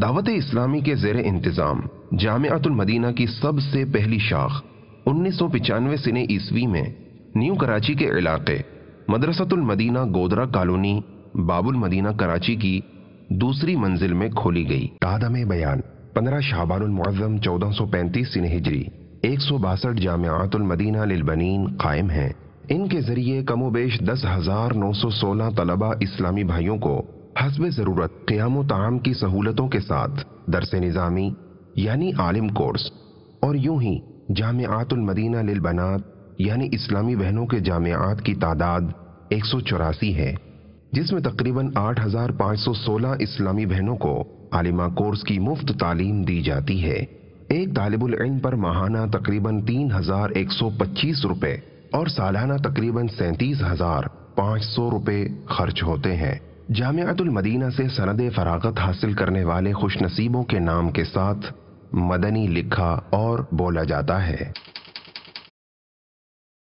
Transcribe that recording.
دعوت اسلامی کے زیر انتظام جامعۃ المدینہ کی سب سے پہلی شاخ 1995 سنہ عیسوی میں نیو کراچی کے علاقے مدرسۃ المدینہ گودرا کالونی باب المدینہ کراچی کی دوسری منزل میں کھولی گئی۔ قادم بیان 15 شعبان المعظم 1435 سنہ ہجری 162 جامعات المدینہ للبنین قائم ہیں۔ ان کے ذریعے کم و بیش 10,916 طلبہ اسلامی بھائیوں کو حسب ضرورت قیام و طعام کی سہولتوں کے ساتھ درس نظامی یعنی عالم کورس، اور یوں ہی جامعات المدینہ للبنات یعنی اسلامی بہنوں کے جامعات کی تعداد 184 ہے، جس میں تقریباً 8,516 اسلامی بہنوں کو عالمہ کورس کی مفت تعلیم دی جاتی ہے۔ ایک طالب العلم پر ماہانہ تقریباً 3,125 روپے اور سالانہ تقریباً 37,500 روپے خرچ ہوتے ہیں۔ جامعۃ المدینہ سے سند فراغت حاصل کرنے والے خوش نصیبوں کے نام کے ساتھ مدنی لکھا اور بولا جاتا ہے۔